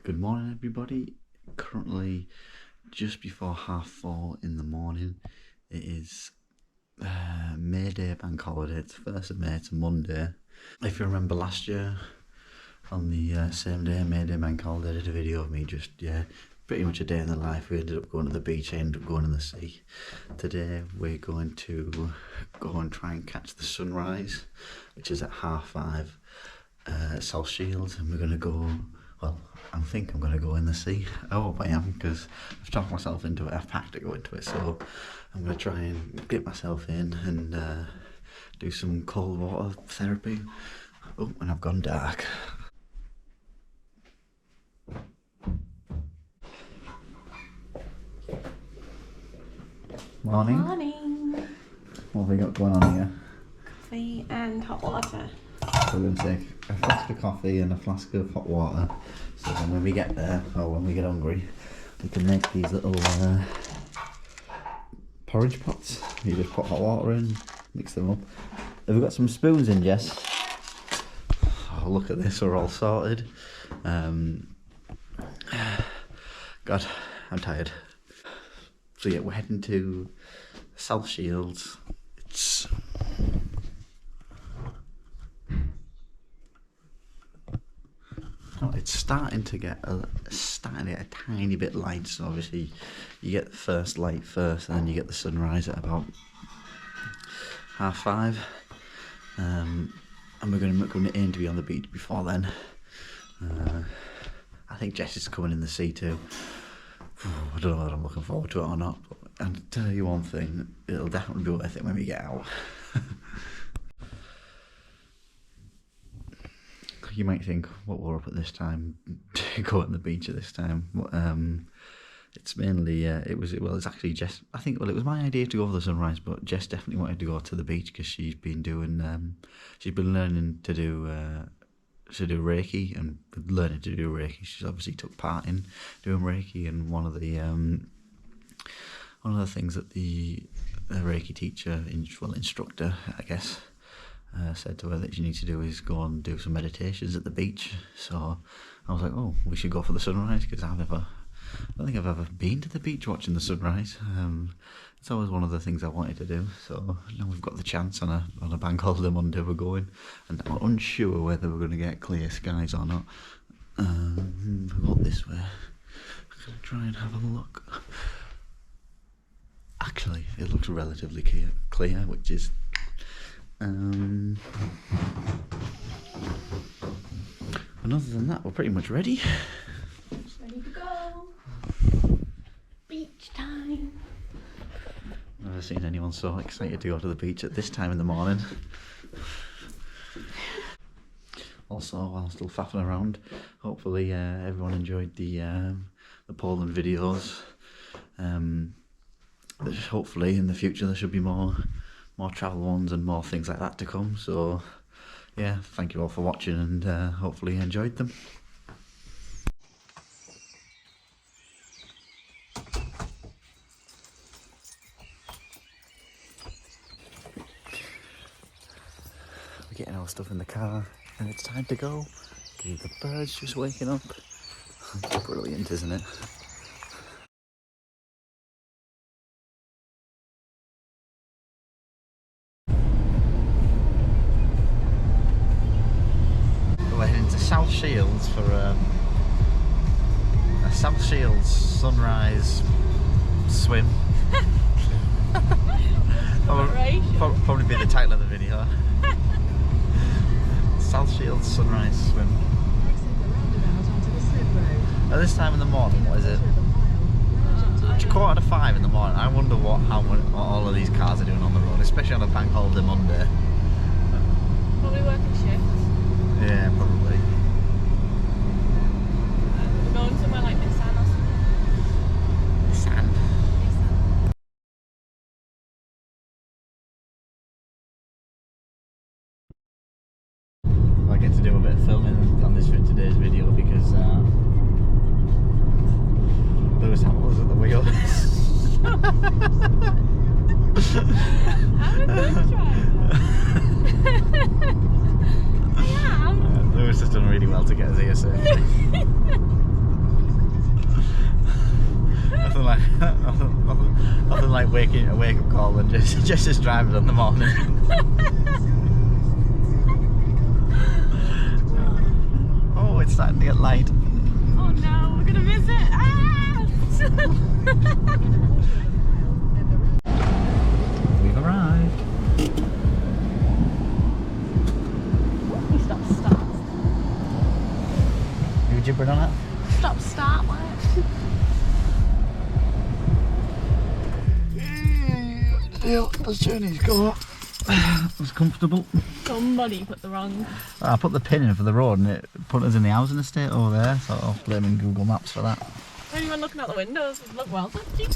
Good morning, everybody. Currently just before 4:30 in the morning. It is May Day bank holiday. It's 1st of May, it's a Monday. If you remember last year on the same day, May Day bank holiday, I did a video of me just, pretty much a day in the life. We ended up going to the beach, I ended up going in the sea. Today we're going to go and try and catch the sunrise, which is at 5:30 at South Shields, and we're going to go, well, I think I'm going to go in the sea. I hope I am, because I've talked myself into it. I've packed to go into it, so I'm going to try and get myself in and do some cold water therapy. Oh, and I've gone dark. Morning. Morning. What have we got going on here? Coffee and hot water. So we're going to take a flask of coffee and a flask of hot water, so then when we get there, or when we get hungry, we can make these little porridge pots. You just put hot water in, mix them up. Have we got some spoons in, Jess? Oh, look at this, we're all sorted. God, I'm tired. So yeah, we're heading to South Shields. It's starting to get a tiny bit light, so obviously you get the first light first, and then you get the sunrise at about 5:30. And we're going to aim to be on the beach before then. I think Jess is coming in the sea too. I don't know whether I'm looking forward to it or not, but I'll tell you one thing, it'll definitely be worth it when we get out. You might think, what, we're up at this time to go on the beach at this time. But, it's mainly, it's actually Jess, it was my idea to go for the sunrise, but Jess definitely wanted to go to the beach because she's been learning to do Reiki, and learning to do Reiki, she's obviously took part in doing Reiki, and one of the things that the Reiki teacher, instructor, I guess, said to her that you need to do is go and do some meditations at the beach. So I was like, oh, we should go for the sunrise, because I don't think I've ever been to the beach watching the sunrise. It's always one of the things I wanted to do, so now we've got the chance on a bank holiday Monday. We're going, and I'm unsure whether we're going to get clear skies or not. We'll go this way. I'm going to try and have a look. Actually, it looks relatively clear, which is and other than that, we're pretty much ready. Ready to go. Beach time. I've never seen anyone so excited to go to the beach at this time in the morning. Also, while still faffing around, hopefully everyone enjoyed the Poland videos. Hopefully in the future there should be more travel ones and more things like that to come. So yeah, thank you all for watching, and hopefully you enjoyed them. We're getting our stuff in the car and it's time to go. The birds just waking up. Brilliant, isn't it? We're heading to South Shields for a South Shields sunrise swim. Probably be the title of the video. South Shields sunrise swim. At this time in the morning, what is it? It's 4:45 in the morning. I wonder what all of these cars are doing on the road, especially on a bank holiday Monday. Probably working shifts. Yeah, probably. We're going somewhere like Nissan or something. Sand. I get to do a bit of filming on today's video because Lewis Hamilton's at the wheel. I'm a good driver. I am. Lewis has done really well to get us here safely. a wake up call than just as driving in the morning. Oh, it's starting to get light. Oh no, we're gonna miss it. Ah! We've arrived. Stop, start. You gibbering on it? Stop, start, what? This journey's go. It was comfortable. Somebody put the wrong. I put the pin in for the road and it put us in the housing estate over there, so I'll blame Google Maps for that. Not even looking out the windows. Look well, thank you.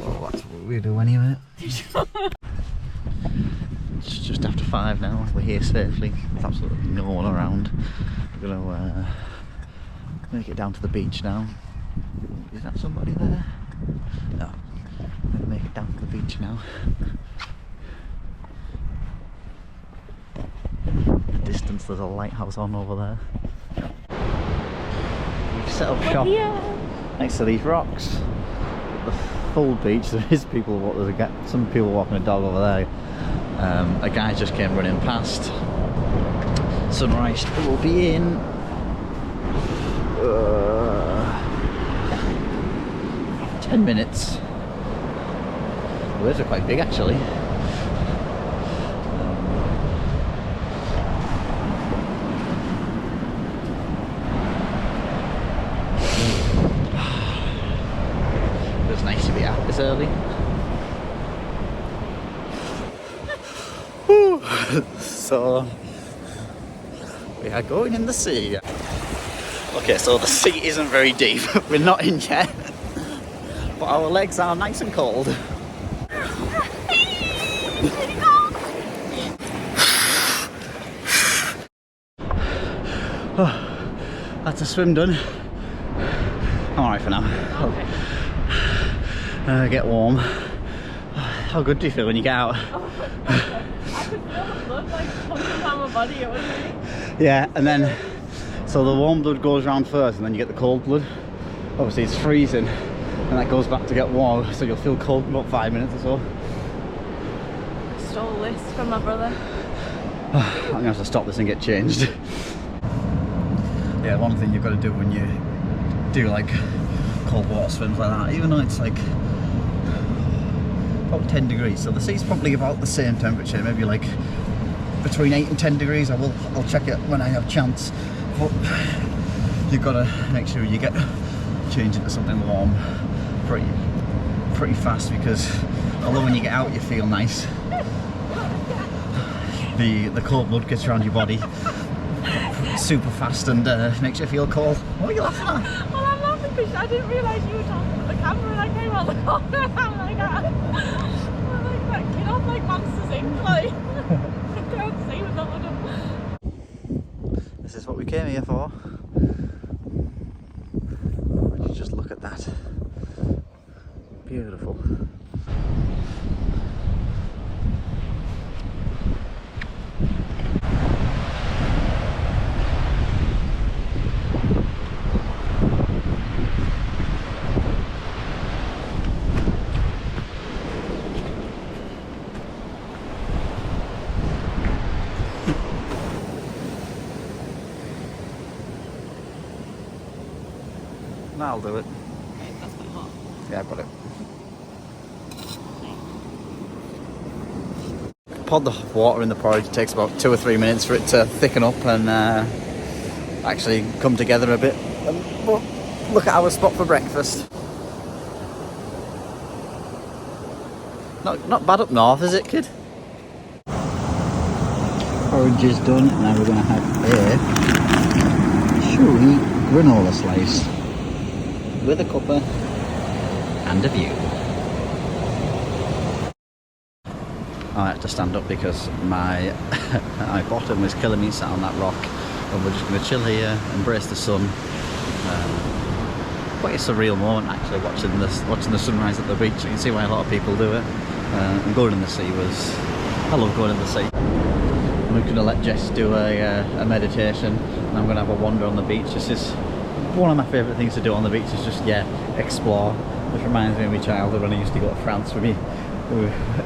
Well, that's what we do anyway. It's just after 5 now. We're here safely. There's absolutely no one around. We're gonna make it down to the beach now. Is that somebody there? No. I'm gonna make it down to the beach now. In the distance, there's a lighthouse on over there. We've set up shop next to these rocks. The full beach. There is people. Some people walking a dog over there. A guy just came running past. Sunrise will be in 10 minutes. The waves are quite big actually. It's nice to be out this early. So we are going in the sea. Okay, so the sea isn't very deep. We're not in yet, but our legs are nice and cold. Oh, that's a swim done. I'm alright for now. Okay. Get warm. How good do you feel when you get out? I could feel the blood like pumping down my body. It was really... Yeah, and then so the warm blood goes around first, and then you get the cold blood. Obviously, it's freezing, and that goes back to get warm. So you'll feel cold in about 5 minutes or so. I stole this from my brother. I'm gonna have to stop this and get changed. Yeah, one thing you've got to do when you do like cold water swims like that, even though it's like about 10 degrees, so the sea's probably about the same temperature, maybe like between 8 and 10 degrees. I'll check it when I have a chance, but you've got to make sure you get changed into something warm pretty fast, because although when you get out you feel nice, the cold blood gets around your body super fast and makes you feel cold. What are you laughing at? Well, I'm laughing because I didn't realise you were talking to the camera and I came out the corner and I'm like, I'm like that kid off like Monsters Inc. Like, I can't see with that one. This is what we came here for. Would you just look at that? Beautiful. I'll do it. Okay, that's quite hot. Yeah, I've got it. Pour the water in the porridge. It takes about 2 or 3 minutes for it to thicken up and actually come together a bit. But look at our spot for breakfast. Not bad up north, is it, kid? Porridge is done. Now we're going to have a chewy granola slice with a cuppa and a view. I have to stand up because my my bottom is killing me sat on that rock, and we're just going to chill here, embrace the sun. Quite a surreal moment actually, watching the sunrise at the beach. You can see why a lot of people do it. And going in the sea I love going in the sea. I'm going to let Jess do a meditation, and I'm going to have a wander on the beach. This is one of my favourite things to do on the beach, is just explore. This reminds me of my childhood when I used to go to France with me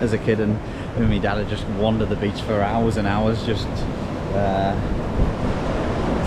as a kid, and my dad would just wander the beach for hours and hours, just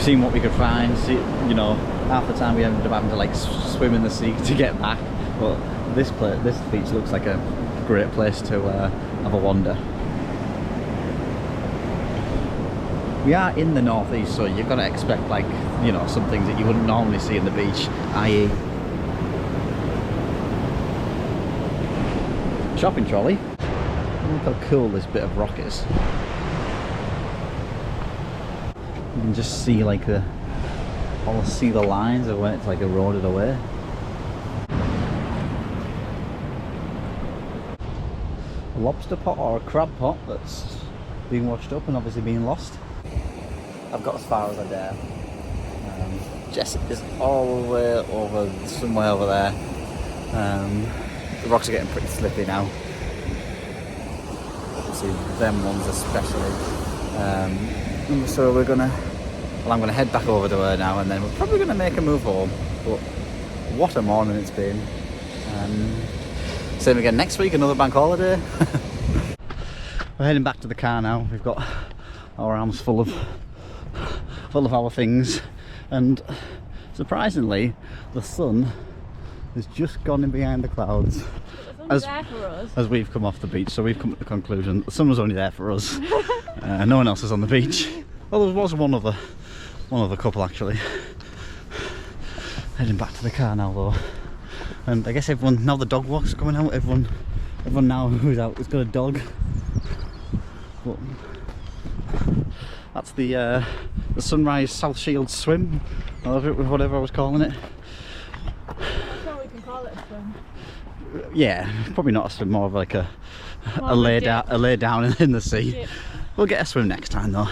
seeing what we could find. See, you know, half the time we ended up having to like swim in the sea to get back. But this beach looks like a great place to have a wander. We are in the northeast, so you've got to expect, like, you know, some things that you wouldn't normally see in the beach, i.e. shopping trolley. Look how cool this bit of rock is. You can just see like the lines of where it's like eroded away. A lobster pot or a crab pot that's being washed up and obviously being lost. I've got as far as I dare. Jess is all the way over, somewhere over there. The rocks are getting pretty slippy now. Obviously, them ones especially. So we're gonna. Well, I'm gonna head back over to her now, and then we're probably gonna make a move home. But what a morning it's been. Same again next week, another bank holiday. We're heading back to the car now. We've got our arms full of our things, and surprisingly the sun has just gone in behind the clouds as we've come off the beach. So we've come to the conclusion the sun was only there for us. No one else is on the beach. Well, there was one other couple actually. Heading back to the car now though, and I guess everyone, now the dog walk's coming out, everyone now who's out has got a dog. But that's the Sunrise South Shield swim, or whatever I was calling it. That's what we can call it, a swim. Yeah, probably not a swim, more of like a lay down in the sea. Dip. We'll get a swim next time though.